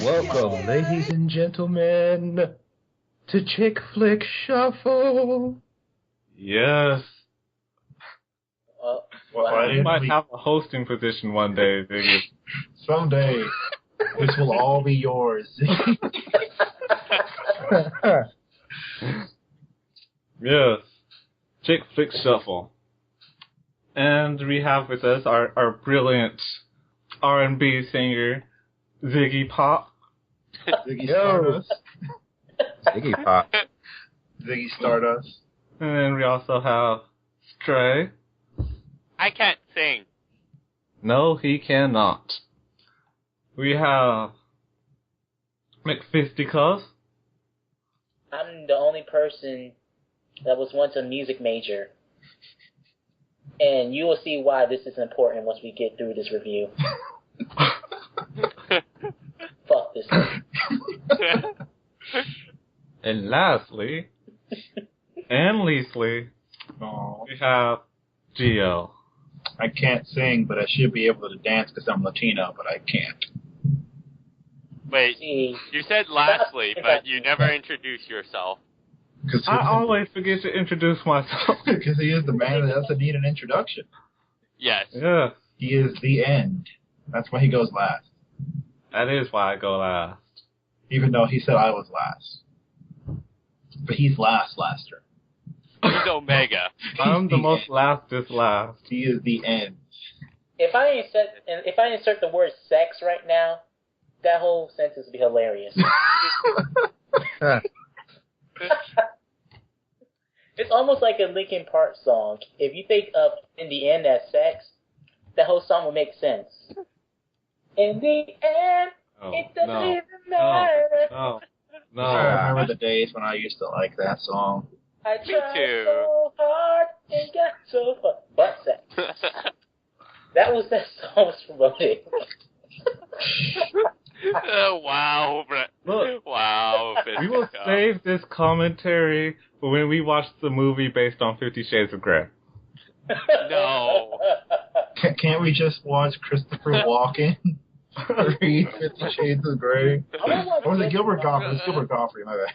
Welcome, ladies and gentlemen, to Chick Flick Shuffle. Yes. You might have a hosting position one day, Ziggy. Someday, this will all be yours. Yes. Chick Flick Shuffle. And we have with us our brilliant R&B singer, Ziggy Pop. Ziggy Stardust. Ziggy Pop. Ziggy Stardust. And then we also have Stray. I can't sing. No, he cannot. We have McFisticuffs. I'm the only person that was once a music major. And you will see why this is important once we get through this review. Fuck this thing. And lastly, and leastly, we have Gio. I can't sing, but I should be able to dance because I'm Latino, but I can't. Wait, you said lastly, but you never introduced yourself. I always forget to introduce myself. Because he is the man that doesn't need an introduction. Yes. Yeah. He is the end. That's why he goes last. That is why I go last. Even though he said I was last. But he's laster. He's Omega. I'm the most lastest last. He is the end. If I insert the word sex right now, that whole sentence would be hilarious. It's almost like a Linkin Park song. If you think of in the end as sex, that whole song would make sense. In the end, it doesn't even matter. No. I remember the days when I used to like that song. I tried so hard and got so far. Butt sex. That was that song was promoted. Wow, Brett. Look, wow. We will save this commentary for when we watch the movie based on 50 Shades of Grey. No. Can't we just watch Christopher Walken read 50 Shades of Grey? Or was it Gilbert Gottfried? It was Gilbert Gottfried, my bad.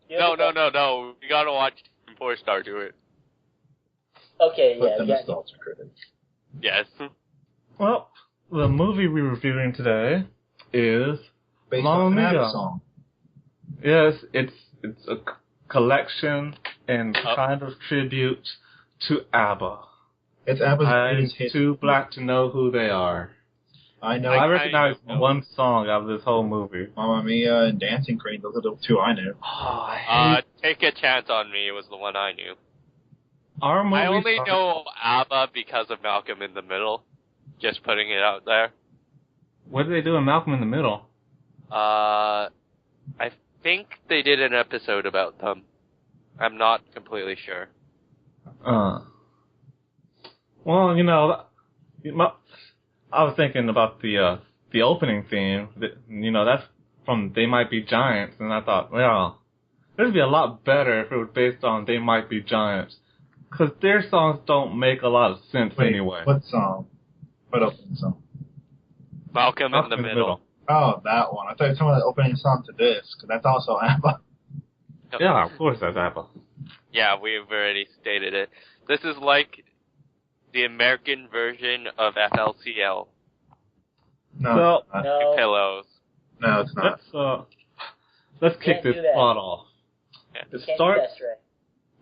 No. You gotta watch Four Star do it. Okay, Put yeah. them as nostalgia critics. Yes. Well, the movie we're reviewing today is Based Mamma on an Mia. ABBA song. Yes, it's a collection and kind of tribute to ABBA. It's ABBA's I'm greatest hit. too black to know who they are. I know. I recognize one song out of this whole movie. Mamma Mia and Dancing Queen, those are the two I knew. Take a Chance on Me was the one I knew. Our movie I only know ABBA because of Malcolm in the Middle. Just putting it out there. What did they do in Malcolm in the Middle? I think they did an episode about them. I'm not completely sure. Well, I was thinking about the opening theme. That's from They Might Be Giants, and I thought, well, it'd be a lot better if it was based on They Might Be Giants, because their songs don't make a lot of sense anyway. What song? What opening song? Malcolm in the Middle. Oh, that one. I thought you were talking about the opening song to this, because that's also ABBA. Yeah, of course that's ABBA. Yeah, we've already stated it. This is like the American version of FLCL. No. Pillows. No, it's not. Let's kick this plot off. Yeah. It starts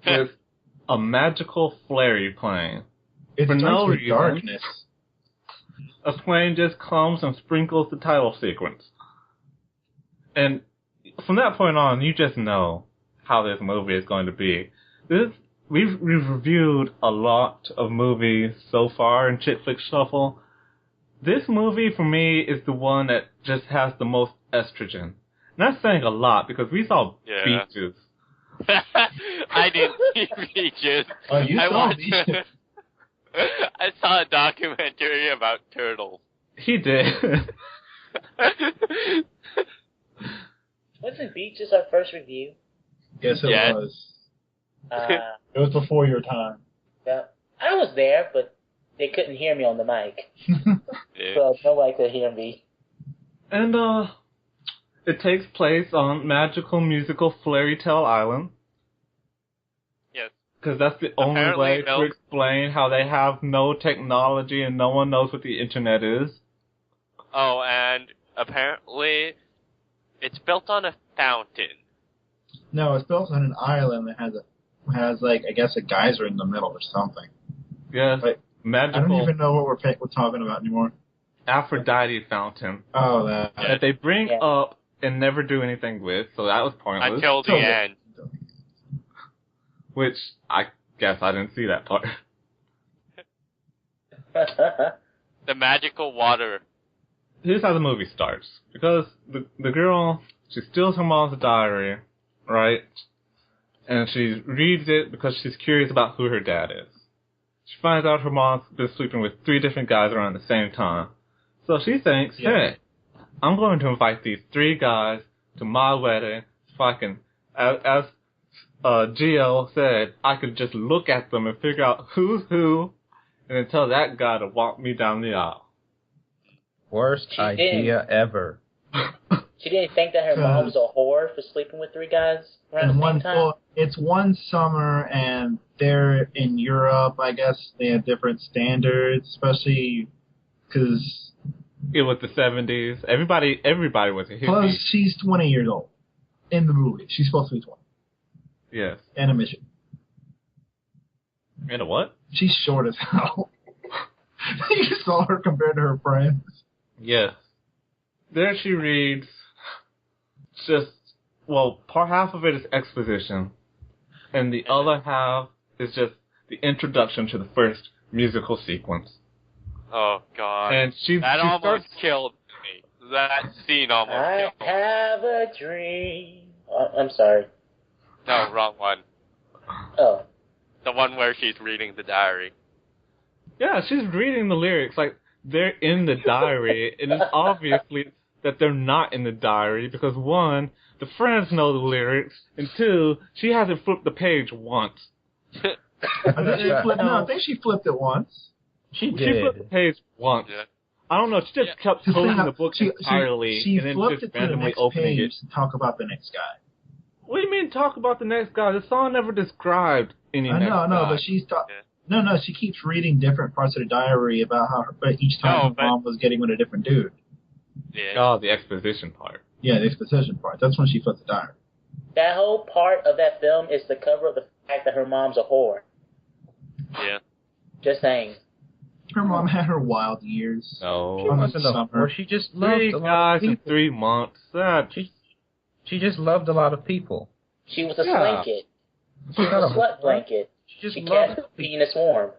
with a magical flare plane. It For no with reason, darkness. A plane just comes and sprinkles the title sequence. And from that point on, you just know how this movie is going to be. We've reviewed a lot of movies so far in Chick Flick Shuffle. This movie, for me, is the one that just has the most estrogen. And that's saying a lot, because we saw Beaches. I didn't see Beaches. Oh, you saw Beaches. I saw a documentary about turtles. He did. Wasn't Beaches our first review? Yes, it was. It was before your time. Yeah. I was there, but they couldn't hear me on the mic. Yeah. So nobody could hear me. And, it takes place on magical musical Fairy Tale Island. Yes. Because that's the only way to explain how they have no technology and no one knows what the internet is. Oh, and apparently it's built on a fountain. No, it's built on an island that has like, I guess, a geyser in the middle or something. Yes, Like, magical. I don't even know what we're talking about anymore. Aphrodite fountain. Oh, that. That they bring up and never do anything with, so that was pointless. Until the end. Which, I guess I didn't see that part. The magical water. Here's how the movie starts. Because the girl, she steals her mom's diary, right? And she reads it because she's curious about who her dad is. She finds out her mom's been sleeping with 3 different guys around the same time. So she thinks, hey, I'm going to invite these 3 guys to my wedding so I can, as GL said, I could just look at them and figure out who's who and then tell that guy to walk me down the aisle. Worst idea ever. She didn't think that her mom was a whore for sleeping with 3 guys around the same time? Well, it's one summer, and they're in Europe. I guess they have different standards, especially because... It was the 70s. Everybody was a hippie. Plus, she's 20 years old in the movie. She's supposed to be 20. Yes. And a mission. And a what? She's short as hell. You saw her compared to her friends. Yes. There she reads half of it is exposition, and the other half is just the introduction to the first musical sequence. Oh, God. And that almost killed me. That scene almost killed me. I have a dream. I'm sorry. No, wrong one. Oh. The one where she's reading the diary. Yeah, she's reading the lyrics like they're in the diary, and it's obviously that they're not in the diary because 1, the friends know the lyrics, and 2, she hasn't flipped the page once. I think she flipped it once. She flipped the page once. Yeah. I don't know, she just kept closing the book entirely she and then flipped just it to the randomly next opening page it. to talk about the next guy. What do you mean talk about the next guy? The song never described any next guy. No, but she's No, she keeps reading different parts of the diary about how each time her mom was getting with a different dude. Yeah. Oh, the exposition part. Yeah, the exposition part. That's when she flipped the diary. That whole part of that film is to cover up the fact that her mom's a whore. Yeah. Just saying. Her mom had her wild years. No. She wasn't a whore. She just loved 3 a lot guys of people. in 3 months. She just loved a lot of people. She was a blanket. She was a slut blanket. She kept her penis warm.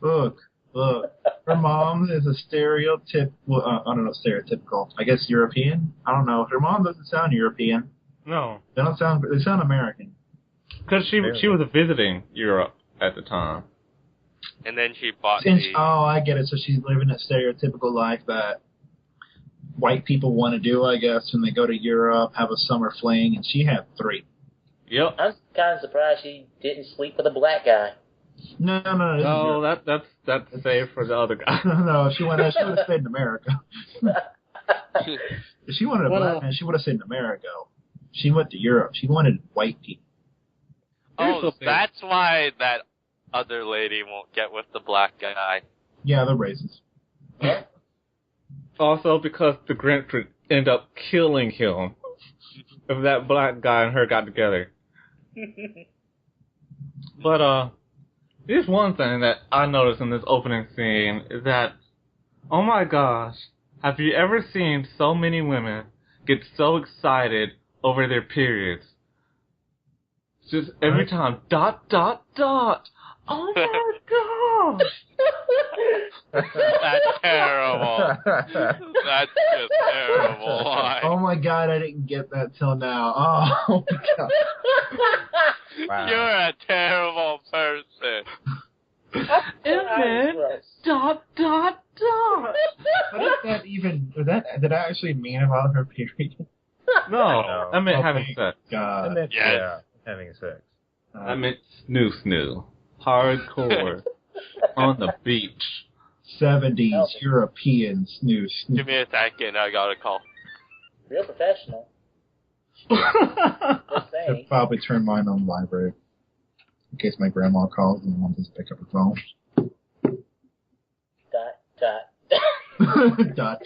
Look. Her mom is a stereotypical, I guess European? I don't know. Her mom doesn't sound European. No. They sound American. Because she was visiting Europe at the time. And then she bought Oh, I get it. So she's living a stereotypical life that white people want to do, I guess, when they go to Europe, have a summer fling, and she had 3. Yep. I'm kind of surprised she didn't sleep with a black guy. No. That's saved for the other guy. No, she would have stayed in America. If she wanted a black man, she would have stayed in America. She went to Europe. She wanted white people. Oh, that's why that other lady won't get with the black guy. Yeah, they're racist. Also, because the Grinch would end up killing him if that black guy and her got together. But, there's one thing that I noticed in this opening scene is that, oh my gosh, have you ever seen so many women get so excited over their periods? Just every time, ... Oh my god! That's terrible. That's just terrible. Why? Oh my god, I didn't get that till now. Oh my god. Wow. You're a terrible person. And then ... What is that even? Did that actually mean about her period? No, I meant Oh, having thank sex. God. Yes. Yeah, having sex. I meant snoo. Hardcore. On the beach. 70s European snooze. Give me a second. I got a call. Real professional. Just I'd saying. probably turn mine on vibrate in case my grandma calls and wants to pick up her phone. Dot. Dot.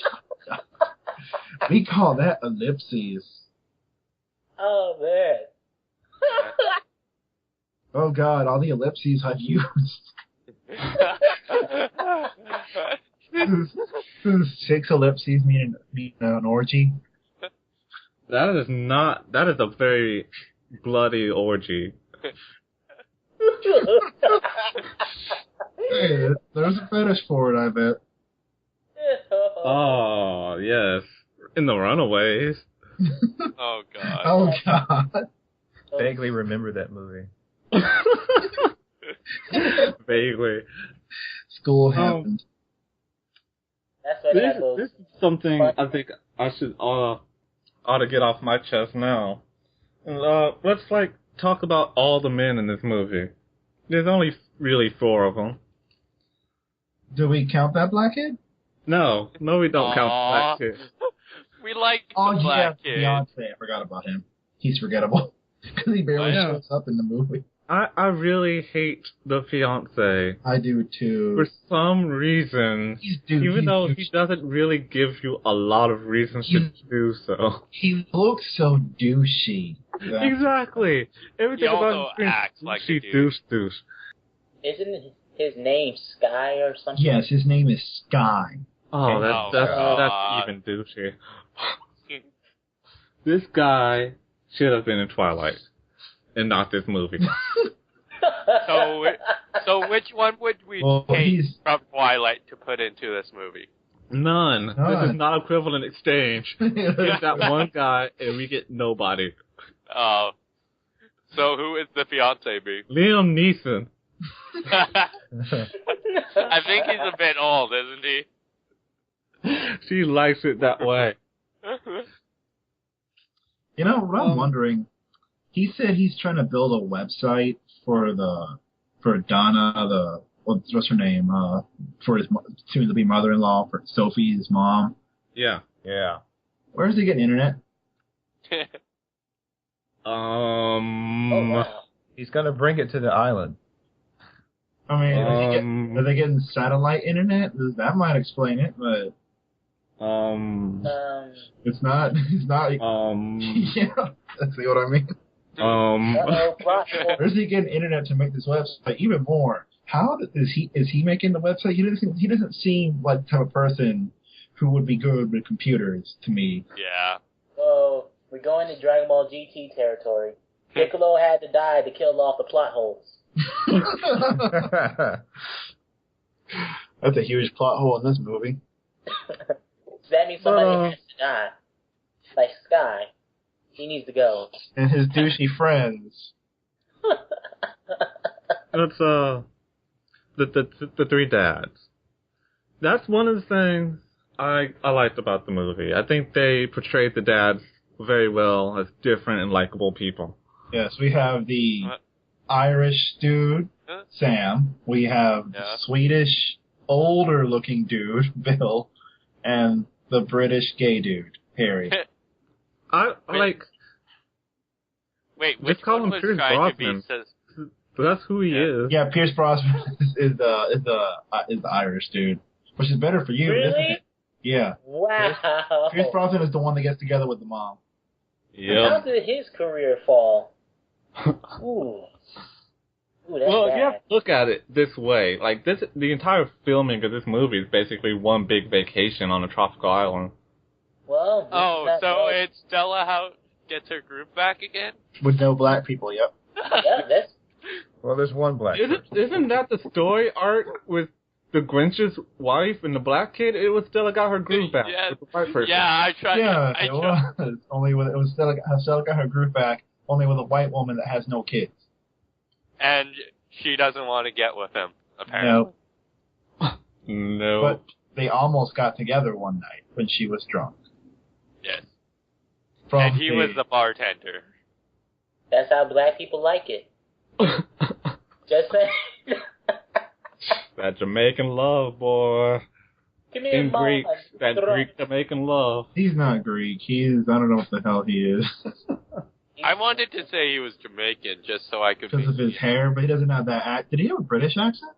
We call that ellipses. Oh, man. Oh God, all the ellipses I've used. Does 6 ellipses mean an orgy? That is a very bloody orgy. Hey, there's a fetish for it, I bet. Oh, yes. In the Runaways. Oh, God. Oh God. Vaguely remember that movie. Vaguely. School happened. That's why they have those. This is something I think I should ought to get off my chest now. Let's talk about all the men in this movie. There's only really 4 of them. Do we count that black kid? No, we don't count Black Kid. We like Oh the black yeah, kid. Beyonce. I forgot about him. He's forgettable because he barely shows up in the movie. I really hate the fiance. I do too. For some reason, even though he doesn't really give you a lot of reasons to do so. He looks so douchey. Exactly. Everything He about also him acts like a douche. Isn't his name Sky or something? Yes, his name is Sky. Oh, that's even douchey. This guy should have been in Twilight, and not this movie. So which one would we take from Twilight to put into this movie? None. This is not equivalent exchange. Get that one guy, and we get nobody. So who is the fiance be? Liam Neeson. I think he's a bit old, isn't he? She likes it that way. You know what I'm wondering? He said he's trying to build a website for Donna, what's her name? For his soon to be mother-in-law, for Sophie's mom. Yeah. Where does he get internet? Oh, wow. He's gonna bring it to the island. I mean, are they getting satellite internet? That might explain it, but it's not. Yeah, see what I mean. Where's he getting internet to make this website? Even more, how is he making the website? He doesn't seem like the type of person who would be good with computers to me. Yeah. So we're going to Dragon Ball GT territory. Piccolo had to die to kill off the plot holes. That's a huge plot hole in this movie. So that means somebody has to die. Like Sky. He needs to go. And his douchey friends. That's the 3 dads. That's one of the things I liked about the movie. I think they portrayed the dads very well as different and likable people. Yes, we have the Irish dude, Sam. We have the Swedish, older-looking dude, Bill, and the British gay dude, Harry. Wait, Let's call him Pierce Brosnan. But that's who he is. Yeah, Pierce Brosnan is the Irish dude, which is better for you, isn't it? Yeah. Wow. Pierce Brosnan is the one that gets together with the mom. How did his career fall? Ooh. That's Well, bad. you have to look at it this way. Like the entire filming of this movie is basically one big vacation on a tropical island. Well, so it's Stella how gets her group back again? With no black people, yep. Yeah, that's Well, there's one black person. Isn't that the story arc with the Grinch's wife and the black kid? It was Stella got her groove back with the white person. Yeah, I tried. Yeah, it was. Only with it was Stella got her groove back, only with a white woman that has no kids. And she doesn't want to get with him, apparently. No. But they almost got together one night when she was drunk. Yes. From And he was the bartender. that's how black people like it. Just saying. That Jamaican love, boy. Give me a In Greek, that drunk. Greek Jamaican love. He's not Greek. He's I don't know what the hell he is. I wanted to say he was Jamaican just so I could Because of his hair, but he doesn't have that act. Did he have a British accent?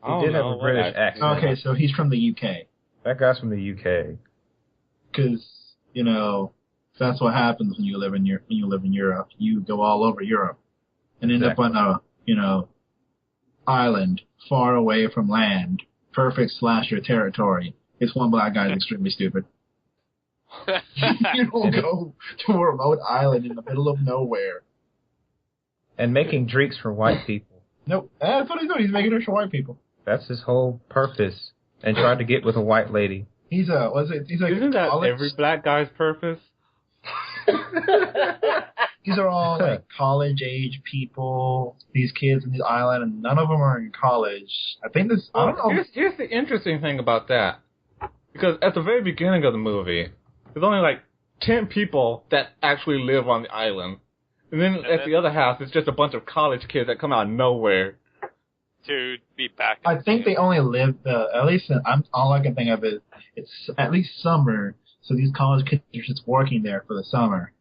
He did have a British accent. Okay, so he's from the UK. That guy's from the UK. Because that's what happens when you live in Europe. You go all over Europe and end up on a island far away from land, perfect slasher territory. It's one black guy is extremely stupid. You don't go to a remote island in the middle of nowhere. And making drinks for white people. Nope, that's what he's doing. He's making it for white people. That's his whole purpose. And tried to get with a white lady. He's like Isn't that every black guy's purpose? These are all like college age people. These kids in the island, and none of them are in college. I think this. I don't know. Here's the interesting thing about that, because at the very beginning of the movie, there's only like 10 people that actually live on the island, and then at the other half, it's just a bunch of college kids that come out of nowhere. To be back. I think they only live at least. All I can think of is it's at least summer. So these college kids are just working there for the summer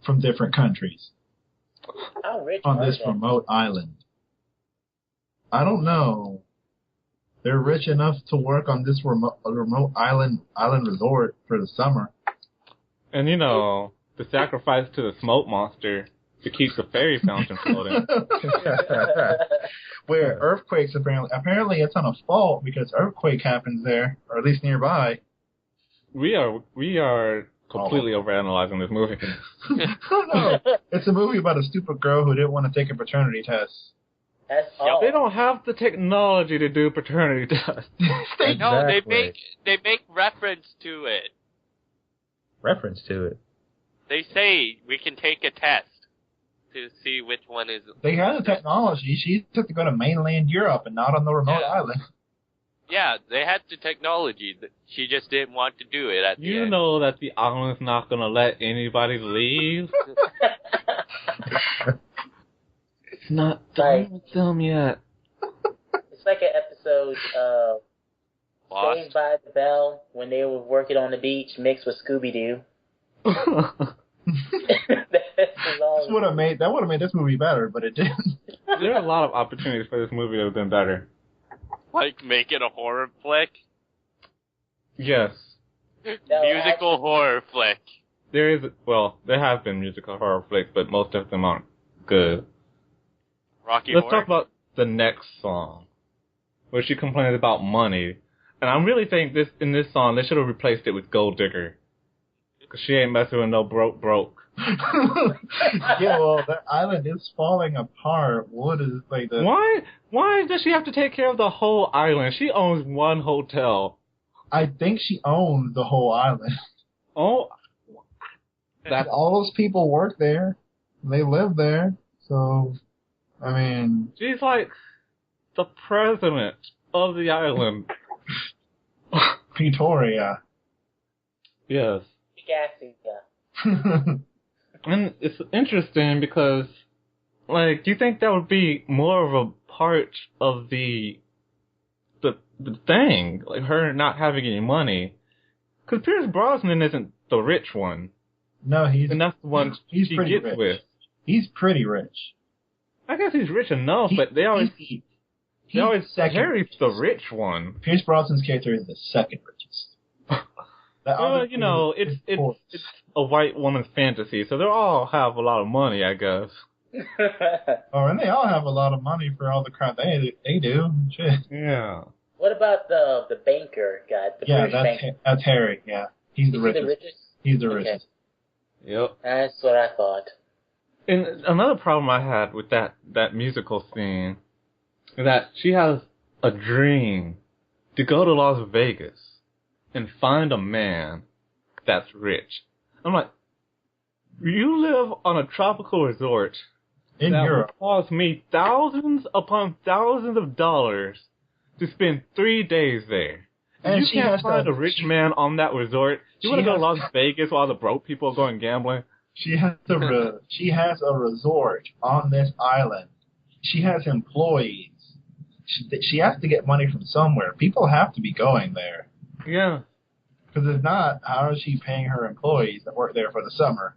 from different countries How rich on are this they? remote island. I don't know. They're rich enough to work on this remote island resort for the summer. And the sacrifice to the smoke monster to keep the fairy fountain floating. Where earthquakes apparently it's on a fault because earthquake happens there, or at least nearby. We are completely overanalyzing this movie. No, it's a movie about a stupid girl who didn't want to take a paternity test. That's all. They don't have the technology to do paternity tests. No, they Exactly. make reference to it. Reference to it. They say we can take a test to see which one is. They have the technology. She took to go to mainland Europe and not on the remote island. Yeah, they had the technology. She just didn't want to do it at the You end. know that the island's not gonna let anybody leave. It's not done with them yet. It's like an episode of Lost. Saved by the Bell when they were working on the beach mixed with Scooby-Doo. That would have made this movie better, but it didn't. There are a lot of opportunities for this movie to have been better. Like make it a horror flick? Yes. No, Musical horror flick. There have been musical horror flicks, but most of them aren't good. Rocky Let's Horror? talk about the next song, where she complains about money. And I really think in this song, they should have replaced it with Gold Digger. Because she ain't messing with no broke. Yeah, well, the island is falling apart. What is like the? Why does she have to take care of the whole island? She owns one hotel. I think she owns the whole island. Oh, That all those people work there. They live there. So, I mean, she's like the president of the island. Pretoria. Yes. Big yeah. And it's interesting because, like, do you think that would be more of a part of the thing? Like, her not having any money? Because Pierce Brosnan isn't the rich one. No, And that's the one he's she pretty gets rich. with. He's pretty rich. I guess he's rich enough, but they always Harry's the rich one. Pierce Brosnan's character is the second richest. Well, it's a white woman's fantasy, so they all have a lot of money, I guess. Oh, and they all have a lot of money for all the crap they do. Shit. Yeah. What about the banker guy? The Yeah, British banker? that's Harry. Yeah, he's the Is he richest. the richest? He's the Okay. richest. Yep. That's what I thought. And another problem I had with that musical scene is that she has a dream to go to Las Vegas and find a man that's rich. I'm like, you live on a tropical resort In that Europe. would cost me thousands upon thousands of dollars to spend 3 days there. And You she can't has find to- a rich man on that resort. You want to go to Las Vegas while the broke people are going gambling? She has a resort on this island. She has employees. She has to get money from somewhere. People have to be going there. Yeah. Because if not, how is she paying her employees that work there for the summer?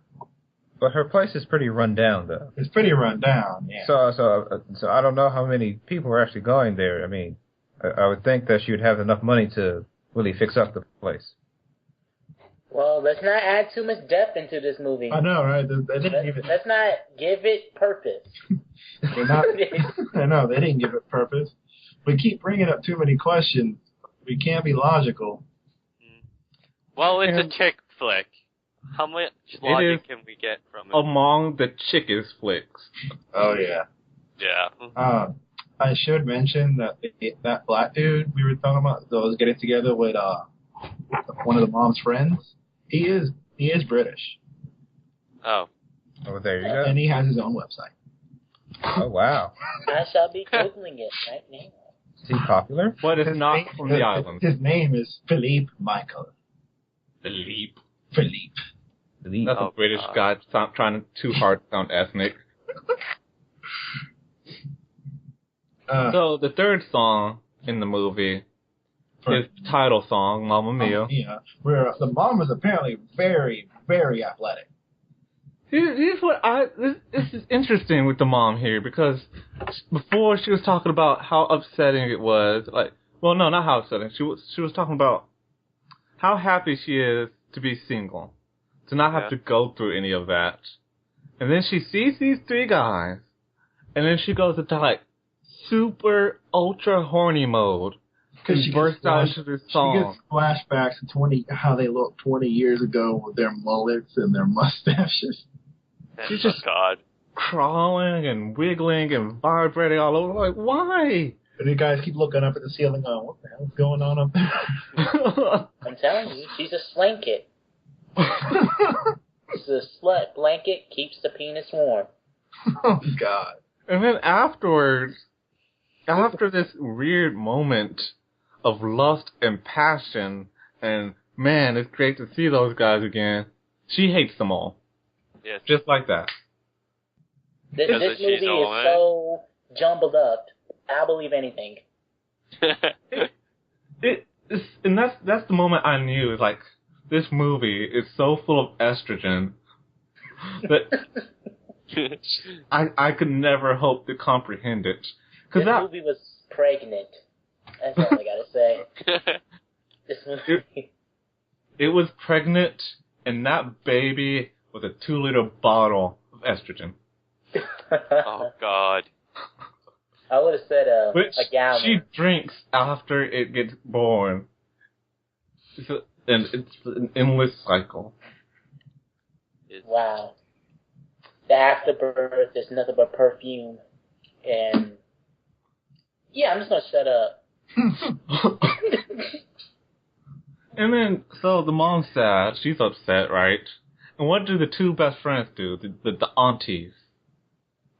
But her place is pretty run down, though. It's pretty run down, yeah. So I don't know how many people are actually going there. I mean, I would think that she would have enough money to really fix up the place. Well, let's not add too much depth into this movie. I know, right? They didn't even. Let's not give it purpose. They're not. I know they didn't give it purpose. We keep bringing up too many questions. We can't be logical. Well, it's a chick flick. How much logic can we get from it? Among the chickest flicks. Oh yeah. Yeah. I should mention that that black dude we were talking about that was getting together with one of the mom's friends. He is British. Oh. Oh, there you go. And he has his own website. Oh, wow. I shall be Googling it right now. Is he popular? But it's not from the island. His name is Philippe Michael. Philippe. Delete. That's a British guy trying too hard to sound ethnic. So the third song in the movie is the title song, Mamma Mia. Yeah, where the mom is apparently very, very athletic. Here's what this is interesting with the mom here, because before she was talking about how upsetting it was, not how upsetting. She was talking about how happy she is to be single, to not have to go through any of that. And then she sees these three guys, and then she goes into super ultra horny mode. Because she bursts out into this song. She gets flashbacks to how they looked 20 years ago with their mullets and their mustaches. She's just crawling and wiggling and vibrating all over. Like, why? And the guys keep looking up at the ceiling going, what the hell's going on up there? I'm telling you, she's a slanket. The slut blanket keeps the penis warm. Oh, God. And then afterwards, after this weird moment of lust and passion, and man, it's great to see those guys again, she hates them all. Yes. Just like that. This movie is so jumbled up, I'll believe anything. And that's the moment I knew, like, this movie is so full of estrogen that I could never hope to comprehend it. This movie was pregnant. That's all I gotta say. This movie. It was pregnant, and that baby was a 2-liter bottle of estrogen. Oh, God. I would have said a gallon. She drinks after it gets born. And it's an endless cycle. Wow. The afterbirth is nothing but perfume. And yeah, I'm just gonna shut up. And then, so the mom's sad. She's upset, right? And what do the two best friends do? The aunties.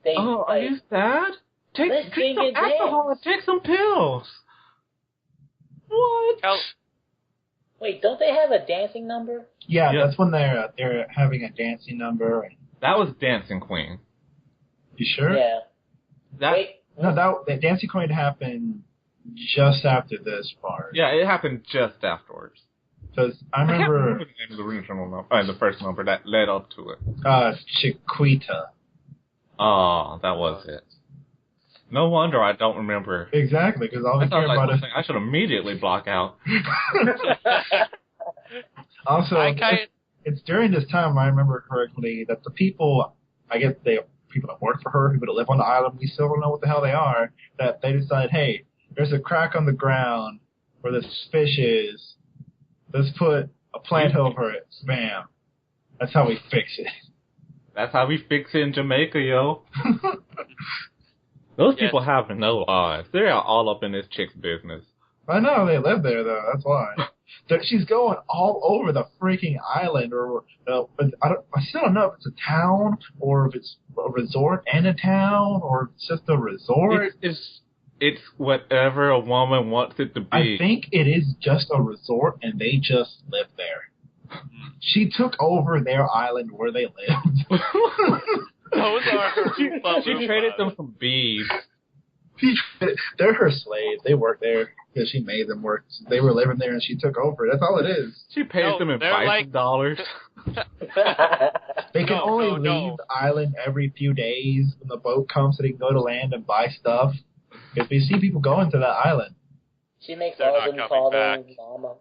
Are you sad? Drink some alcohol and take some pills. What? Wait, don't they have a dancing number? Yeah, that's when they're having a dancing number. And that was Dancing Queen. You sure? Yeah. That Dancing Queen happened just after this part. Yeah, it happened just afterwards. Because I remember the name of the original number, the first number that led up to it. Chiquita. Oh, that was it. No wonder I don't remember. Exactly, because all we care about is... I should immediately block out. Also, it's during this time, I remember correctly, that the people, I guess people that work for her, people that live on the island, we still don't know what the hell they are, that they decide, hey, there's a crack on the ground where this fish is. Let's put a plant over it. Bam. That's how we fix it. That's how we fix it in Jamaica, yo. Those people have no lives. They're all up in this chick's business. I know they live there though. That's why. She's going all over the freaking island, or I still don't know if it's a town or if it's a resort and a town or if it's just a resort. It's whatever a woman wants it to be. I think it is just a resort, and they just live there. She took over their island where they lived. Those are her She traded them for beads. They're her slaves. They work there because she made them work. They were living there, and she took over. That's all it is. She pays them in $5. They can only leave the island every few days when the boat comes so they can go to land and buy stuff. Because we see people going to that island. She makes all of them call them mama.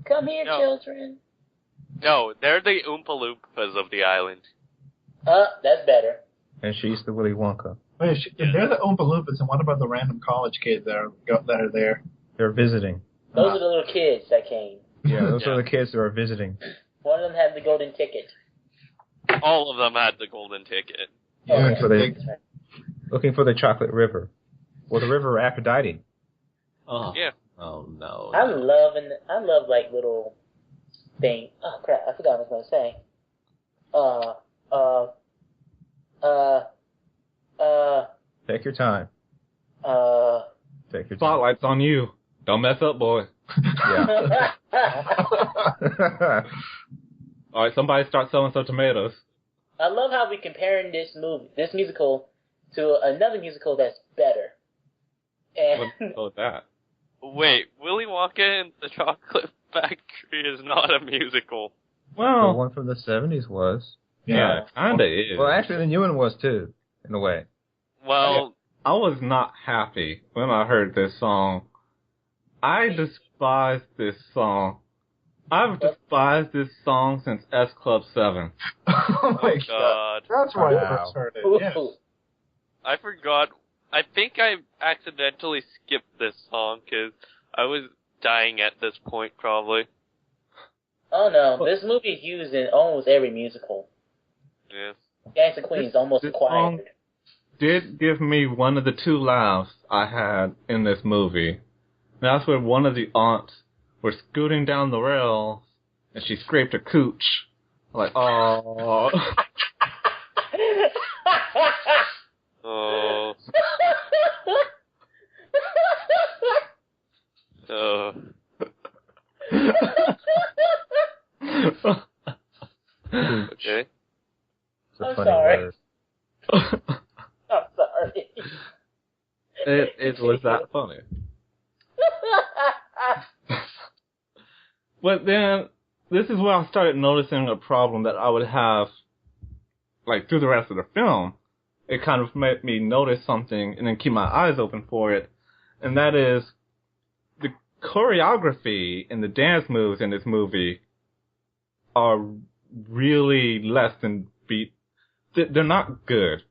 Come here, children. No, they're the Oompa Loompas of the island. That's better. And she's the Willy Wonka. Wait, they're the Oompa Loompas, and what about the random college kids that are there? They're visiting. Those are the little kids that came. Yeah, those are the kids that are visiting. One of them had the golden ticket. All of them had the golden ticket. Yeah, looking for the chocolate river. Or the river Aphrodite. Oh. Yeah. Oh, no. I love like little things. Oh, crap, I forgot what I was going to say. Take your time. Take your time. Spotlight's on you. Don't mess up, boy. Yeah. All right, somebody start selling some tomatoes. I love how we comparing this musical, to another musical that's better. And What's that? Wait, Willy Wonka and the Chocolate Factory is not a musical. Well, the one from the 70s was. Yeah, kinda is. Well, actually, the new one was too, in a way. Well, I was not happy when I heard this song. I despise this song. I've despised this song since S Club 7. Oh my God. That's why I first heard it. Yes. I forgot. I think I accidentally skipped this song because I was dying at this point, probably. Oh no, this movie is used in almost every musical. Yeah. Gangs and Queens almost acquired. Did give me one of the two laughs I had in this movie. That's where one of the aunts were scooting down the rails and she scraped her cooch. Like, oh. Oh. Oh. Okay. I'm sorry. I'm sorry. It was that funny. But then, this is where I started noticing a problem that I would have, like, through the rest of the film. It kind of made me notice something and then keep my eyes open for it. And that is, the choreography and the dance moves in this movie are really less than they're not good.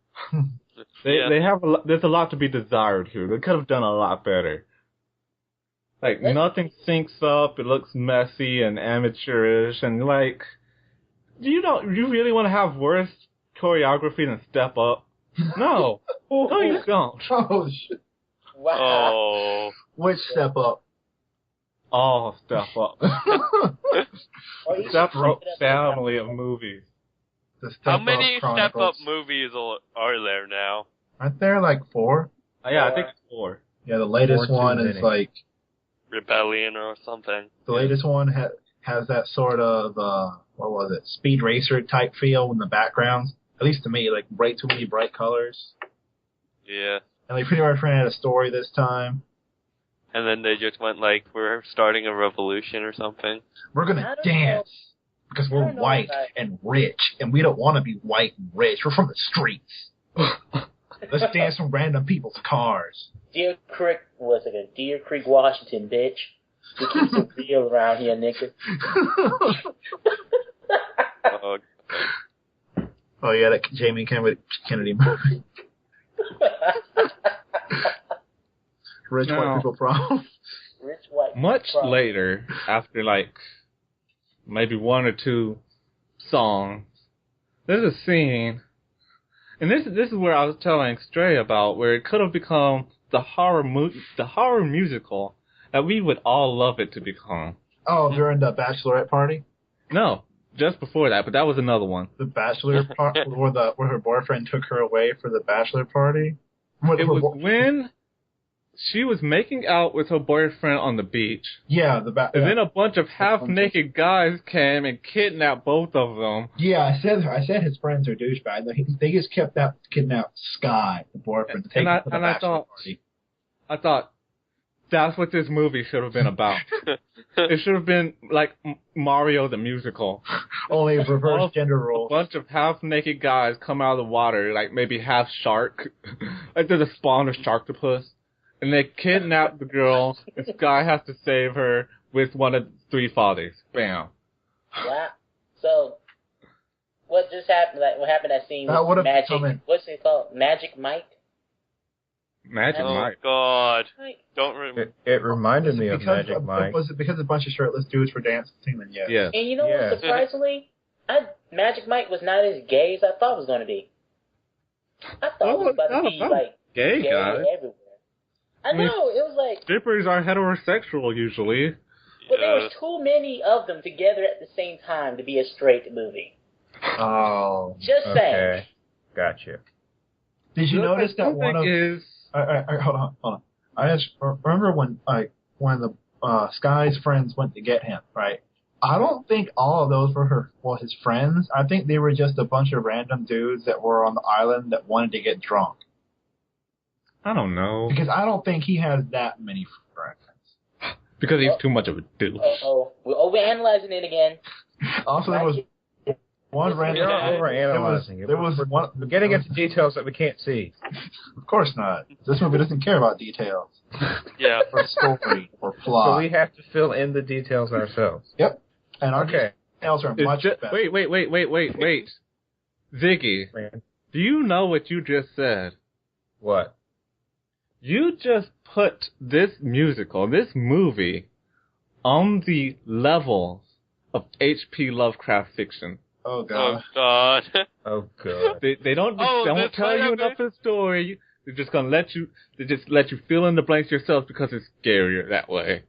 They have there's a lot to be desired here. They could have done a lot better. Like, nothing syncs up, it looks messy and amateurish, and like, do you really want to have worse choreography than Step Up? No. No, you don't. Oh, shit. Wow. Oh. Which Step Up? Oh, Step Up. Step Up family of movies. How many Step Up movies are there now? Aren't there like 4? Yeah, I think it's 4. Yeah, the latest one is like Rebellion or something. The latest one has that sort of what was it, Speed Racer type feel in the backgrounds. At least to me, like too many bright colors. Yeah. And they pretty much ran out of story this time. And then they just went like, we're starting a revolution or something. We're gonna dance because we're white and rich, and we don't want to be white and rich. We're from the streets. Let's dance from random people's cars. Deer Creek, Deer Creek, Washington, bitch. We keep it real around here, nigga. Oh yeah, that Jamie Kennedy movie. Rich white people problem. Rich white Much problem. Later, after like maybe 1 or 2 songs, there's a scene, and this is where I was telling Stray about, where it could have become the horror musical that we would all love it to become. Oh, during the bachelorette party? No, just before that, but that was another one. The bachelor party, where her boyfriend took her away for the bachelor party? It was when she was making out with her boyfriend on the beach. Yeah, and then a bunch of half-naked guys came and kidnapped both of them. Yeah, I said his friends are douchebags. They just kidnapped Sky, the boyfriend, to take him to the bachelor party. I thought, that's what this movie should have been about. It should have been like Mario the Musical. Only reverse gender roles. A bunch of half-naked guys come out of the water, like maybe half shark. Like they're the spawn of Sharktopus. And they kidnap the girl, and Sky has to save her with one of the three fathers. Bam. Wow. So, what just happened? Like, what happened that scene with Magic? What's it called? Magic Mike? Magic Mike. Oh, God. Don't remember. It reminded me of Magic Mike. Was it because a bunch of shirtless dudes were dancing? Then yes. Yeah. And you know what? Surprisingly, Magic Mike was not as gay as I thought it was going to be. I thought it was about to be like gay guy everywhere. I know, it was like... Strippers are heterosexual, usually. But there was too many of them together at the same time to be a straight movie. Oh. Just saying. Gotcha. Did you notice that one of... Hold on. I just remember when the Sky's friends went to get him, right? I don't think all of those were his friends. I think they were just a bunch of random dudes that were on the island that wanted to get drunk. I don't know. Because I don't think he has that many friends. Because he's too much of a douche. We're overanalyzing it again. Also, there was one random... You're overanalyzing it. There was one... We're getting into details that we can't see. Of course not. This movie doesn't care about details. Yeah. Or story, or plot. So we have to fill in the details ourselves. Yep. And our details are much better. Wait. Ziggy, do you know what you just said? What? You just put this movie, on the levels of H.P. Lovecraft fiction. Oh, God. Oh, God. They don't tell you enough of the story. They're just gonna let you fill in the blanks yourself because it's scarier that way.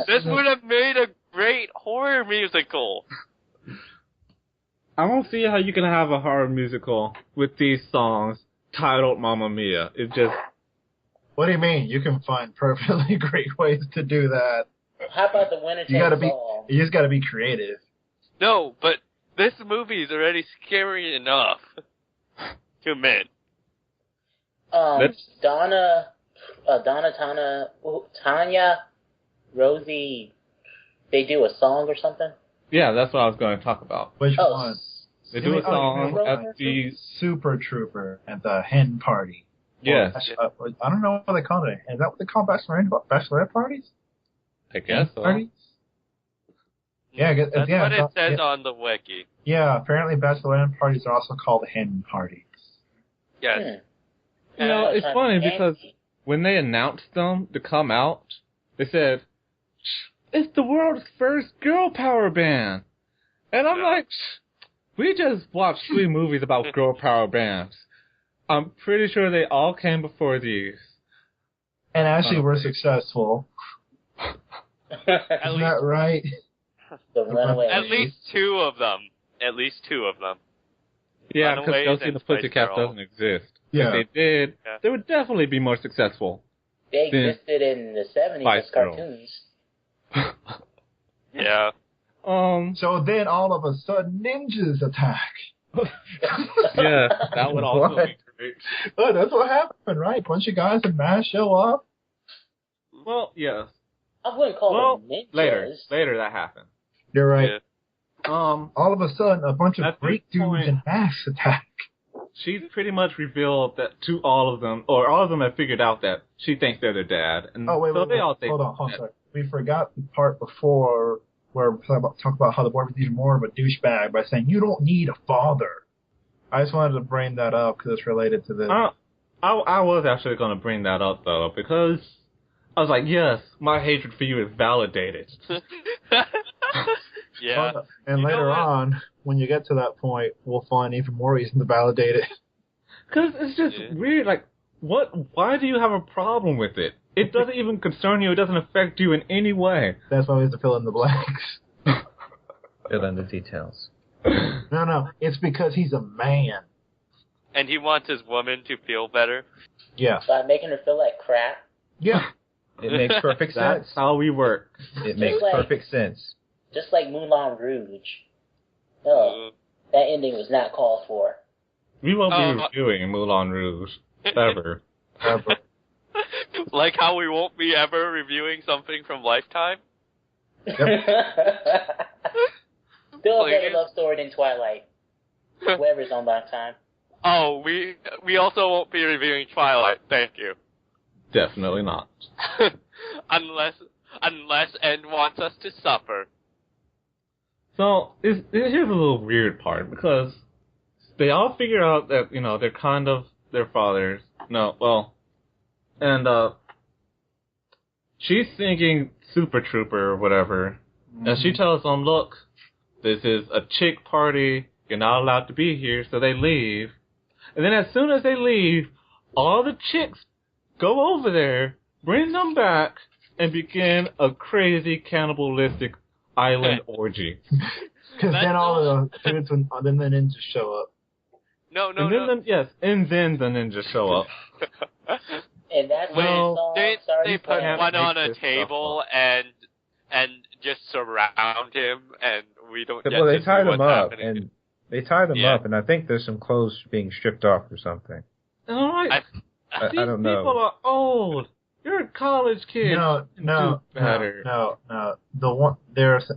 This would have made a great horror musical. I don't see how you can have a horror musical with these songs titled Mamma Mia. It just... What do you mean? You can find perfectly great ways to do that. How about the winner takes all? You just gotta be creative. No, but this movie is already scary enough to men. Tanya, Rosie, they do a song or something? Yeah, that's what I was going to talk about. Which one? They do a song at the Super Trooper at the hen party. Yes. I don't know what they call it. Is that what they call bachelorette parties? I guess so. Parties? Yeah, that's what it says on the wiki. Yeah, apparently bachelorette parties are also called hen parties. Yes. You know, it's funny because when they announced them to come out, they said, it's the world's first girl power band. And I'm like, we just watched 3 movies about girl power bands. I'm pretty sure they all came before these. And actually were successful. Isn't that right? At least 2 of them. Yeah, because Josie and the Pussycats doesn't exist. Yeah. If they did, they would definitely be more successful. They existed in the 70s as cartoons. Yeah. So then all of a sudden ninjas attack. Yeah, that would also be great. Oh, that's what happened, right? Bunch of guys in masks show up. Well, yes. I wouldn't call them ninjas. Later that happened. You're right. Yeah. All of a sudden, a bunch of Greek dudes in masks attack. She's pretty much revealed that to all of them, or all of them have figured out that she thinks they're their dad. And wait, all think hold on. Sorry. We forgot the part before where we talk about how the boyfriend's even more of a douchebag by saying, you don't need a father. I just wanted to bring that up because it's related to this. I was actually going to bring that up, though, because I was like, yes, my hatred for you is validated. Yeah. And later on, when you get to that point, we'll find even more reason to validate it. Because it's just weird. Like, why do you have a problem with it? It doesn't even concern you. It doesn't affect you in any way. That's why we have to fill in the blanks. Fill in the details. No. It's because he's a man. And he wants his woman to feel better. Yeah. By making her feel like crap. Yeah. It makes perfect sense. That's how we work. It makes perfect sense. Just like Moulin Rouge. Oh, that ending was not called for. We won't be reviewing Moulin Rouge. Ever. Like how we won't be ever reviewing something from Lifetime? Yep. Still a better love story than Twilight. Whoever's on Lifetime. Oh, we also won't be reviewing Twilight, thank you. Definitely not. unless Ed wants us to suffer. So, here's a little weird part, because they all figure out that, they're kind of their fathers. And she's thinking Super Trooper or whatever, and she tells them, look, this is a chick party, you're not allowed to be here, so they leave. And then as soon as they leave, all the chicks go over there, bring them back, and begin a crazy cannibalistic island orgy. Because then all the dudes, then the ninjas show up. No. And then the ninjas show up. And that's they put one on a table and just surround him, and we don't get they to tied see him what's up, happening. and they tied him up, and I think there's some clothes being stripped off or something. All right. I don't These know. people are old. You're a college kid. No.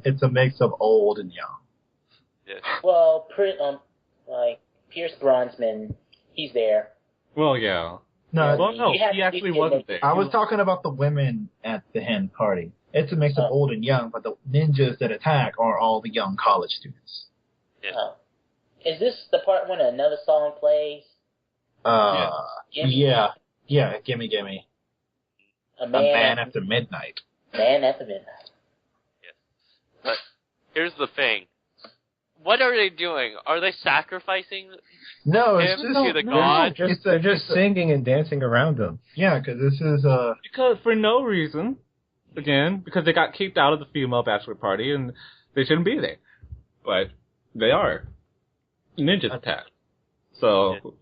It's a mix of old and young. Yeah. Well, like Pierce Brosnan, he's there. Well, yeah. No, he actually wasn't there. I was talking about the women at the hen party. It's a mix of old and young, but the ninjas that attack are all the young college students. Yeah. Oh. Is this the part when another song plays? Yeah, gimme. A Man After Midnight. Man After Midnight. Yes. But here's the thing. What are they doing? Are they sacrificing No, him it's just to the god? They're just singing and dancing around them. Yeah, because this is Because for no reason, again, because they got kicked out of the female bachelor party and they shouldn't be there. But they are. Ninjas attack. So,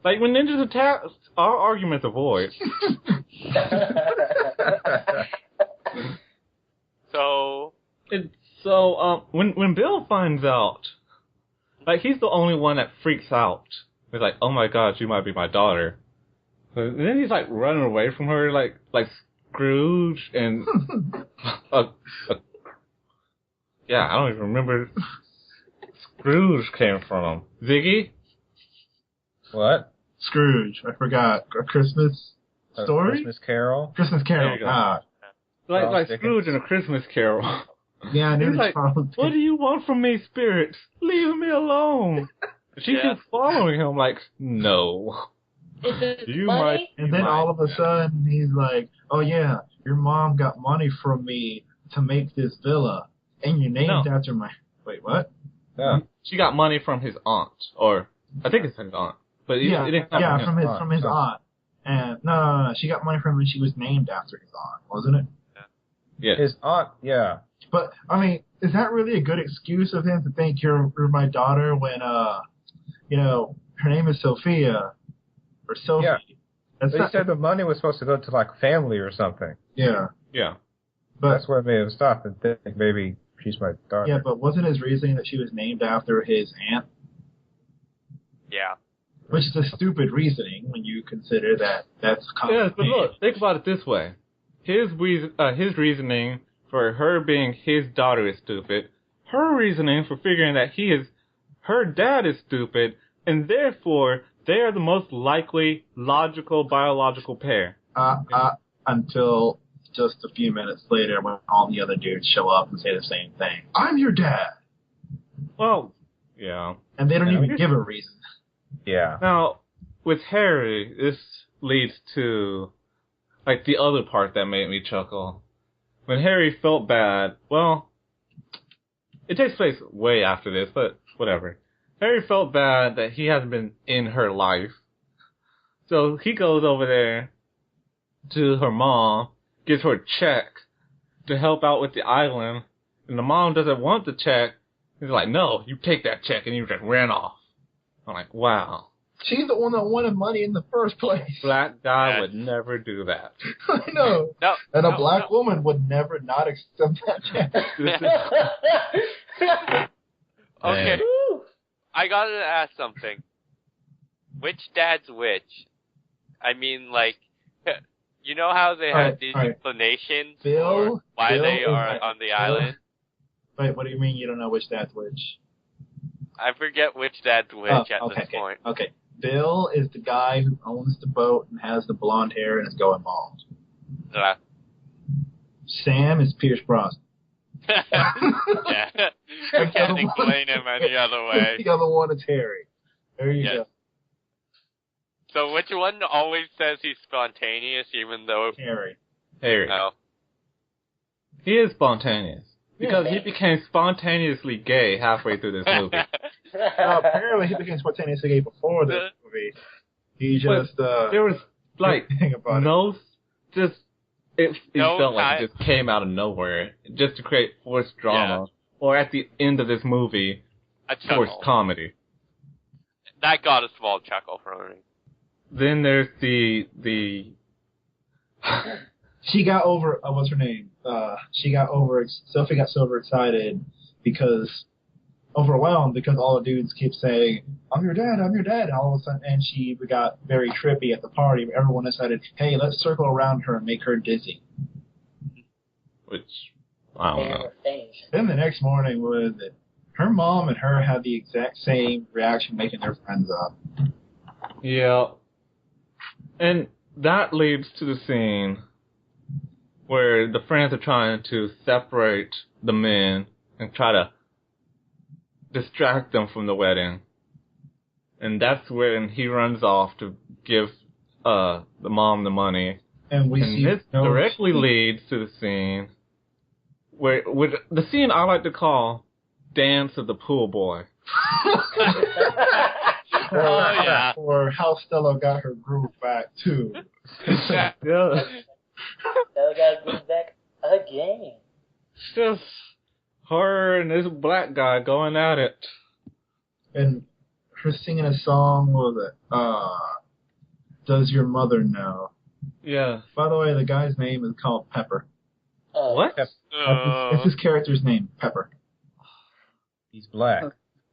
like when ninjas attack, our arguments are void. So when Bill finds out, like he's the only one that freaks out. He's like, "Oh my God, she might be my daughter." And then he's like running away from her, like Scrooge and yeah, I don't even remember. Scrooge came from Ziggy. What? Scrooge. I forgot. A Christmas Story? Christmas Carol? Christmas Carol. Like Scrooge in A Christmas Carol. Yeah, I knew He's like, what do you want from me, spirit? Leave me alone. She keeps following him like, no. You might. And then all of a sudden, he's like, oh yeah, your mom got money from me to make this villa. And you're named after my... Wait, what? Yeah. She got money from his aunt. Or, I think it's his aunt. But it didn't come from his aunt. And no, she got money from him and she was named after his aunt, wasn't it? Yeah. His aunt, yeah. But, I mean, is that really a good excuse of him to think you're my daughter when, her name is Sophia, or Sophie? Yeah. They said the money was supposed to go to, like, family or something. Yeah. Yeah. But that's where it made him stop and think maybe she's my daughter. Yeah, but wasn't his reasoning that she was named after his aunt? Yeah. Which is a stupid reasoning when you consider that that's common. Yes, but look, think about it this way. His reasoning for her being his daughter is stupid. Her reasoning for figuring that her dad is stupid, and therefore they are the most likely logical biological pair. Until just a few minutes later when all the other dudes show up and say the same thing. I'm your dad! Well, yeah. And they don't even give a reason. Yeah. Now, with Harry, this leads to, like, the other part that made me chuckle. When Harry felt bad, well, it takes place way after this, but whatever. Harry felt bad that he hasn't been in her life. So he goes over there to her mom, gives her a check to help out with the island, and the mom doesn't want the check. He's like, no, you take that check, and you just ran off. I'm like, wow. She's the one that wanted money in the first place. Black guy would never do that. I know. No, and a black woman would never not accept that check. Okay. I gotta ask something. Which dad's which? I mean, like, you know how they have these explanations for why they are on the island? Wait, what do you mean you don't know which dad's which? I forget which dad's which at this point. Okay. Bill is the guy who owns the boat and has the blonde hair and is going bald. Sam is Pierce Brosnan. Yeah. You can't explain him any other way. The other one is Harry. There you go. So which one always says he's spontaneous even though... Harry. Oh. He is spontaneous. Because he became spontaneously gay halfway through this movie. Apparently he became spontaneously gay before this movie. He just, there was, like, it felt like it just came out of nowhere, just to create forced drama. Or at the end of this movie, forced comedy. That got a small chuckle from me. Then there's the she got over, what's her name? Sophie got so overexcited overwhelmed because all the dudes keep saying, I'm your dad, and all of a sudden, and she got very trippy at the party. Everyone decided, hey, let's circle around her and make her dizzy. Which, I don't know. Then the next morning was that her mom and her had the exact same reaction, making their friends up. Yeah. And that leads to the scene where the friends are trying to separate the men and try to distract them from the wedding. And that's when he runs off to give the mom the money. And this directly leads to the scene where the scene I like to call Dance of the Pool Boy. Or how Stella got her groove back too. Stella got her groove back again. Just her and this black guy going at it. And her singing a song with Does Your Mother Know? Yeah. By the way, the guy's name is called Pepper. What? It's his character's name, Pepper. He's black.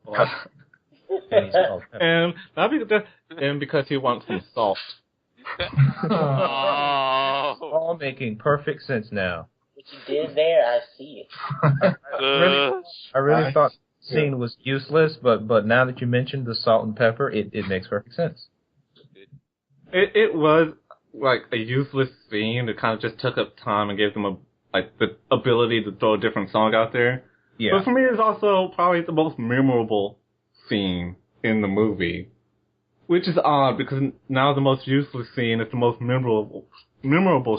And he's called Pepper. And because he wants some salt. All making perfect sense now. What you did there, I see it. I really thought the scene was useless, but now that you mentioned the salt and pepper, it makes perfect sense. It was like a useless scene that kind of just took up time and gave them the ability to throw a different song out there. Yeah. But for me, it's also probably the most memorable scene in the movie, which is odd because now the most useless scene is the most memorable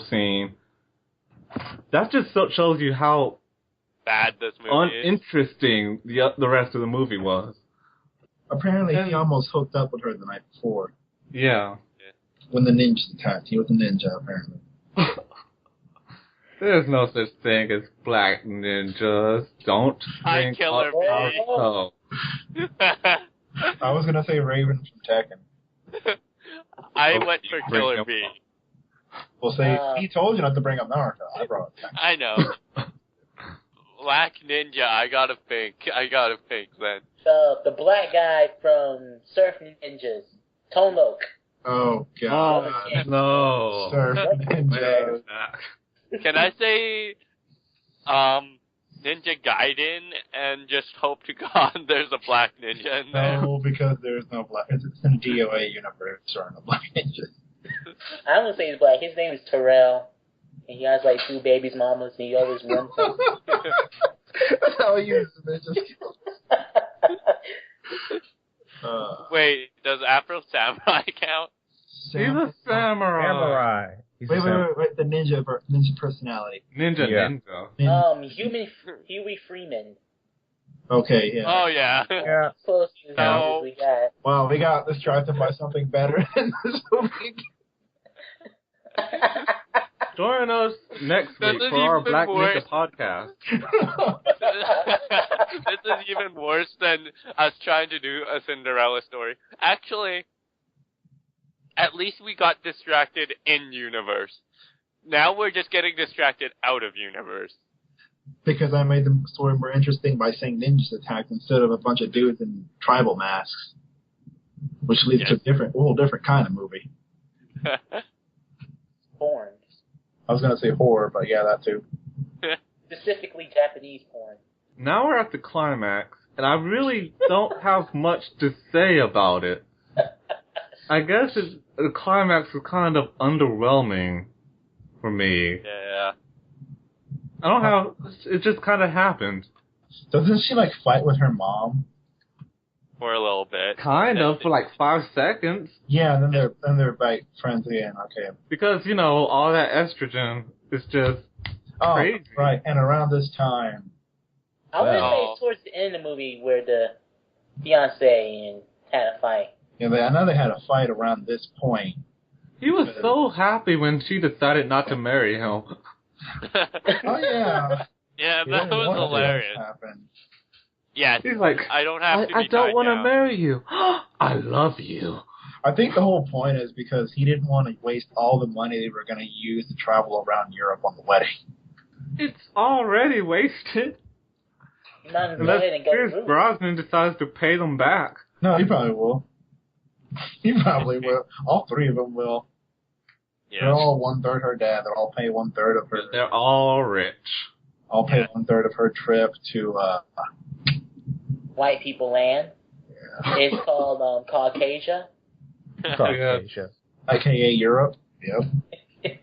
scene. That just shows you how bad this movie uninteresting the rest of the movie was. Apparently, he almost hooked up with her the night before. Yeah. When the ninjas attacked. He was a ninja, apparently. There's no such thing as black ninjas. Don't drink Killer alcohol. I was going to say Raven from Tekken. I went for Killer Bee. Well, he told you not to bring up Naruto. I brought it back. I know. Black Ninja, I gotta think then. The black guy from Surf Ninjas, Tonok. Oh, God. Oh, no. Surf Ninjas. Can I say, Ninja Gaiden and just hope to God there's a black ninja in there? No, because there's no black. It's in DOA universe, there are no black ninjas. I'm gonna say he's black. His name is Terrell, and he has like 2 babies' mamas, and he always wins them. That's how he uses ninja skills. Wait, does Afro Samurai count? He's a samurai. Wait, the ninja personality. Ninja. Huey Freeman. Okay, yeah. Oh, yeah. Yeah. Close as we got. Well, we got distracted by something better than this movie. Join us next week for our Black Ninja podcast. This is even worse than us trying to do a Cinderella story. Actually, at least we got distracted in universe. Now we're just getting distracted out of universe. Because I made the story more interesting by saying ninjas attacked instead of a bunch of dudes in tribal masks. Which leads to a whole different kind of movie. Porn. I was going to say horror, but yeah, that too. Specifically Japanese porn. Now we're at the climax, and I really don't have much to say about it. I guess the climax was kind of underwhelming for me. Yeah. I don't have. It just kind of happened. Doesn't she like fight with her mom? For a little bit. Kind of, for like 5 seconds. Yeah, and then they're like friends again. Okay. Because all that estrogen is just crazy. Right. And around this time, I want to say it's towards the end of the movie where the fiance had a fight. Yeah, I know they had a fight around this point. He was so happy when she decided not to marry him. Oh yeah. Yeah, that was hilarious. Yeah, he's like, I don't have to. I don't want to marry you. I love you. I think the whole point is because he didn't want to waste all the money they were going to use to travel around Europe on the wedding. It's already wasted. Unless Pierce Brosnan decides to pay them back. No, he probably will. He probably will. All three of them will. Yes. They're all 1/3 her dad. They'll all pay 1/3 of her. They're all rich. I'll pay 1/3 of her trip to White People Land. Yeah. It's called Caucasia. Caucasia. AKA Europe. Yep.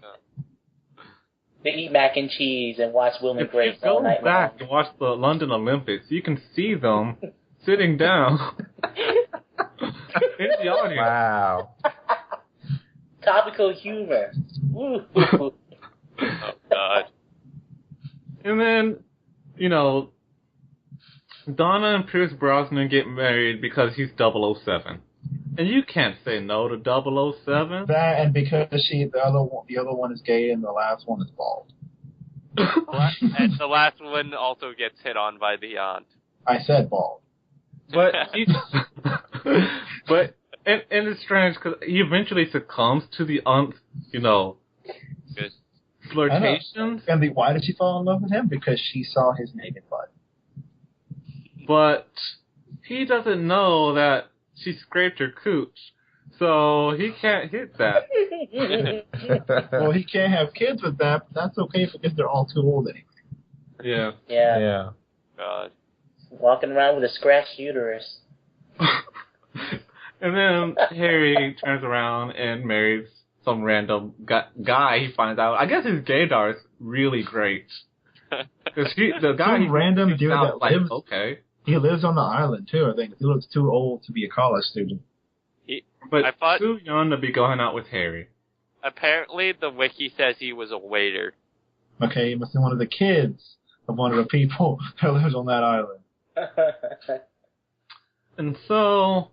They eat mac and cheese and watch Will and Grace all night long. If you go back and watch the London Olympics, you can see them sitting down in the audience. Wow. Topical humor. Oh, God. And then, Donna and Pierce Brosnan get married because he's 007. And you can't say no to 007. That, and because the other one is gay and the last one is bald. And the last one also gets hit on by the aunt. I said bald. But and it's strange because he eventually succumbs to the aunt's, flirtations. And why did she fall in love with him? Because she saw his naked butt. But he doesn't know that she scraped her cooch, so he can't hit that. Well, he can't have kids with that, but that's okay because they're all too old anyway. Yeah. Yeah. God. Walking around with a scratched uterus. And then Harry turns around and marries some random guy he finds out. I guess his gaydar is really great. The guy, some random dude that lives. Okay. He lives on the island too. I think he looks too old to be a college student. Too young to be going out with Harry. Apparently, the wiki says he was a waiter. Okay, he must be one of the kids of one of the people that lives on that island. And so,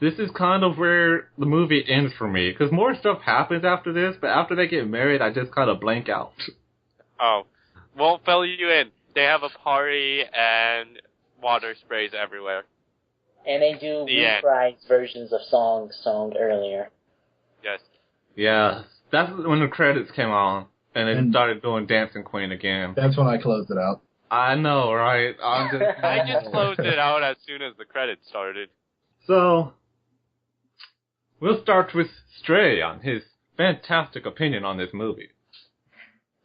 this is kind of where the movie ends for me, because more stuff happens after this, but after they get married, I just kind of blank out. Oh. Won't fill you in. They have a party, and water sprays everywhere. And they do reprised versions of songs sung earlier. Yes. Yeah, that's when the credits came on, and they started doing Dancing Queen again. That's when I closed it out. I know, right? I just closed it out as soon as the credits started. So, we'll start with Stray on his fantastic opinion on this movie.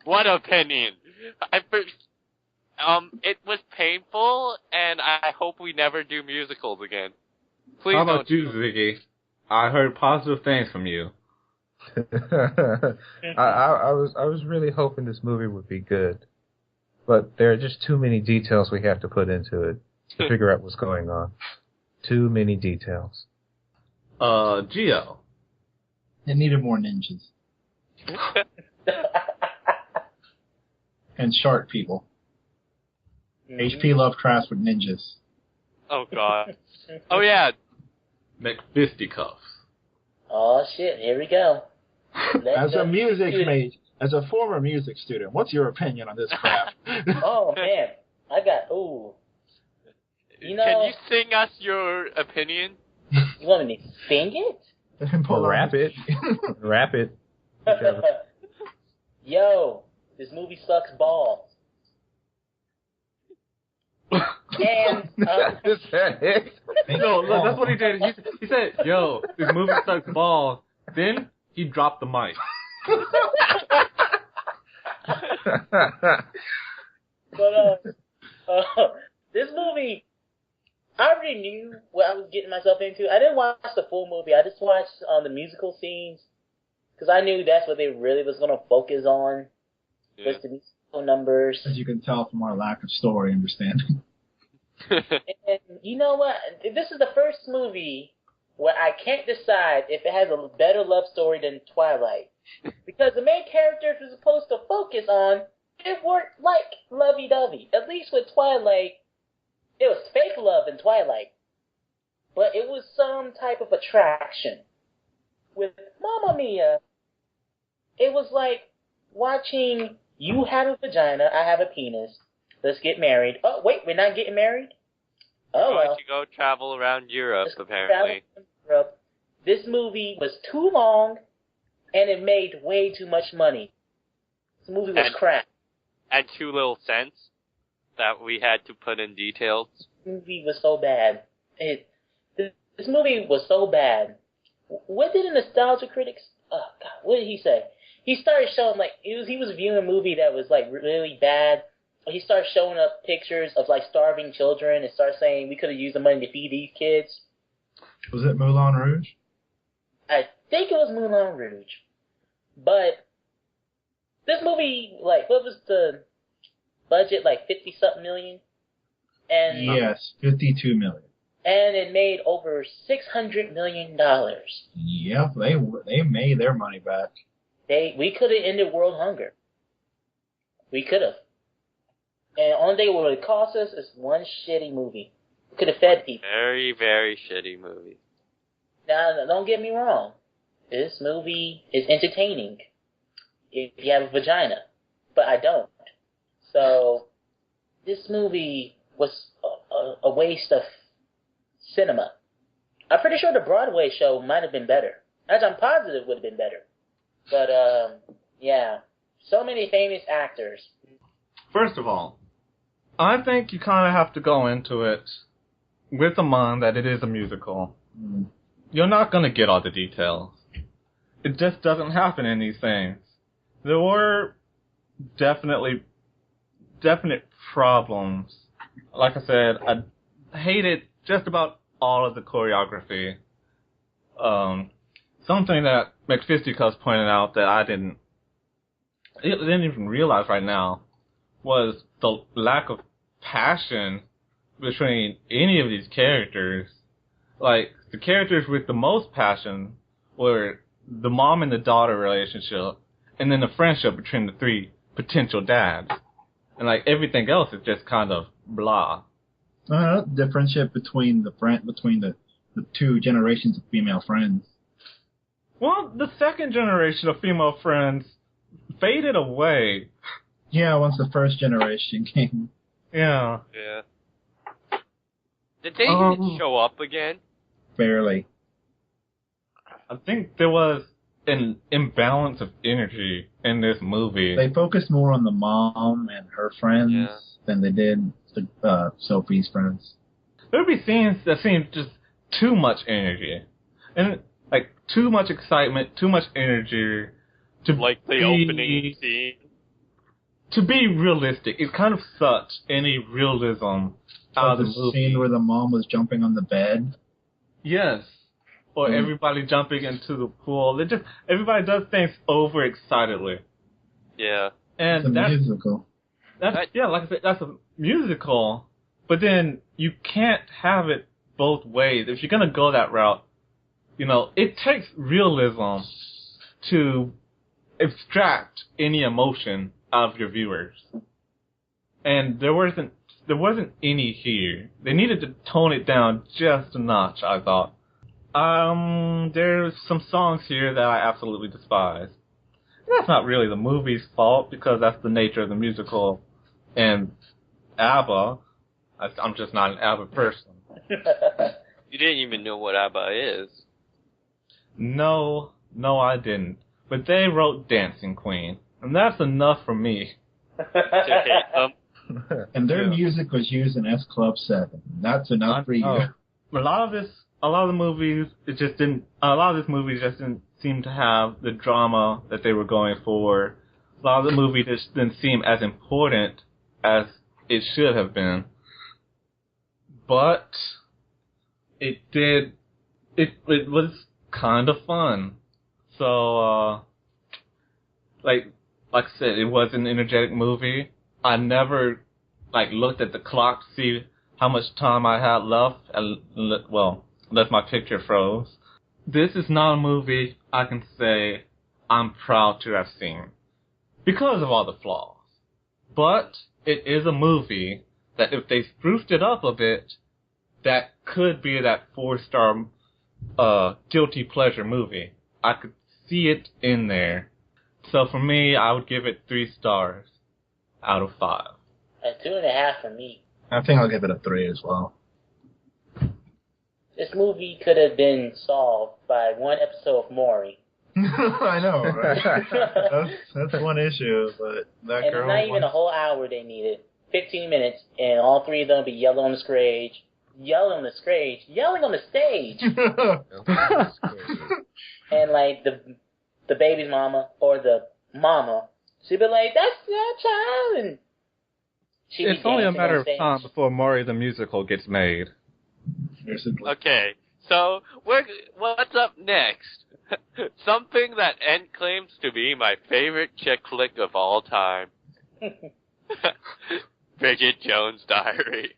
What opinion? It was painful, and I hope we never do musicals again. Please. How about you, Ziggy? I heard positive things from you. I was really hoping this movie would be good, but there are just too many details we have to put into it to figure out what's going on. Too many details. Gio. It needed more ninjas. And shark people. H.P. Lovecraft with ninjas. Oh, God. Oh, yeah. McFisticuffs. Oh, shit. Here we go. As a former music student, what's your opinion on this crap? Oh, man. I got, ooh. You know, can you sing us your opinion? You want me to sing it? Or rap it. Rap it. Yo, this movie sucks balls. And Is that it? No, look, that's what he did. He said, "Yo, this movie sucks balls." Then he dropped the mic. But this movie, I already knew what I was getting myself into. I didn't watch the full movie. I just watched the musical scenes because I knew that's what they really was going to focus on. Was the musical numbers. As you can tell from our lack of story understanding. And you know what? This is the first movie where I can't decide if it has a better love story than Twilight. Because the main characters were supposed to focus on, it weren't like lovey-dovey. At least with Twilight, it was fake love in Twilight. But it was some type of attraction. With Mamma Mia, it was like watching you have a vagina, I have a penis. Let's get married. Oh, wait, we're not getting married? Oh, well. To go travel around Europe, apparently. Europe. This movie was too long, and it made way too much money. This movie was crap. And too little sense that we had to put in details. This movie was so bad. This movie was so bad. What did the nostalgia critics... Oh, God, what did he say? He started showing, like, he was viewing a movie that was, like, really bad. He started showing up pictures of, like, starving children and started saying we could have used the money to feed these kids. Was it Moulin Rouge? I think it was Moulin Rouge. But this movie, like, what was the budget? Like 50-something million? And yes, 52 million. And it made over $600 million. Yep, they made their money back. We could have ended world hunger. We could have. And only thing what it cost us is one shitty movie. We could have fed people. Very, very shitty movie. Now, don't get me wrong. This movie is entertaining if you have a vagina. But I don't. So, this movie was a waste of cinema. I'm pretty sure the Broadway show might have been better. As I'm positive it would have been better. But, yeah. So many famous actors. First of all, I think you kind of have to go into it with the mind that it is a musical. Mm. You're not going to get all the details. It just doesn't happen in these things. There were definite problems. Like I said, I hated just about all of the choreography. Something that McFisticuffs pointed out that I didn't even realize right now was the lack of passion between any of these characters. Like, the characters with the most passion were the mom and the daughter relationship, and then the friendship between the three potential dads. And, like, everything else is just kind of blah. The friendship between the two generations of female friends. Well, the second generation of female friends faded away. Yeah, once the first generation came. Yeah. Yeah. Did they even show up again? Barely. I think there was an imbalance of energy in this movie. They focused more on the mom and her friends than they did Sophie's friends. There'd be scenes that seemed just too much energy. And, like, too much excitement, too much energy. Like the opening scene. To be realistic, it kind of sucked any realism out of the movie. Scene where the mom was jumping on the bed? Yes. Or everybody jumping into the pool. Everybody does things overexcitedly. Yeah. And it's a musical. Like I said, that's a musical, but then you can't have it both ways. If you're gonna go that route, it takes realism to extract any emotion out of your viewers. And there wasn't there wasn't any here. They needed to tone it down just a notch, I thought. There's some songs here that I absolutely despise. That's not really the movie's fault, because that's the nature of the musical. And ABBA, I'm just not an ABBA person. You didn't even know what ABBA is. No, I didn't. But they wrote Dancing Queen, and that's enough for me. To hate them. And their music was used in S Club 7. That's enough for you. A lot of the movies, a lot of this movie just didn't seem to have the drama that they were going for. A lot of the movie just didn't seem as important as it should have been. But it was kind of fun. So, like I said, it was an energetic movie. I never, looked at the clock to see how much time I had left, unless my picture froze. This is not a movie I can say I'm proud to have seen, because of all the flaws. But it is a movie that if they spruced it up a bit, that could be that 4-star guilty pleasure movie. I could see it in there. So for me, I would give it 3 stars out of 5. A 2.5 for me. I think I'll give it a 3 as well. This movie could have been solved by one episode of Maury. I know, right? that's one issue, but that and girl... And not even a whole hour they needed. 15 minutes, and all 3 of them be yelling on the stage. Yelling on the stage! And, the baby's mama, or the mama, she'd be like, that's your child! And it's only a matter of time before Maury the Musical gets made. Okay, so what's up next? Something that Ent claims to be my favorite chick flick of all time. Bridget Jones' Diary.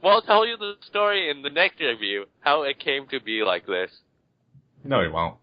We'll tell you the story in the next review, how it came to be like this. No, he won't.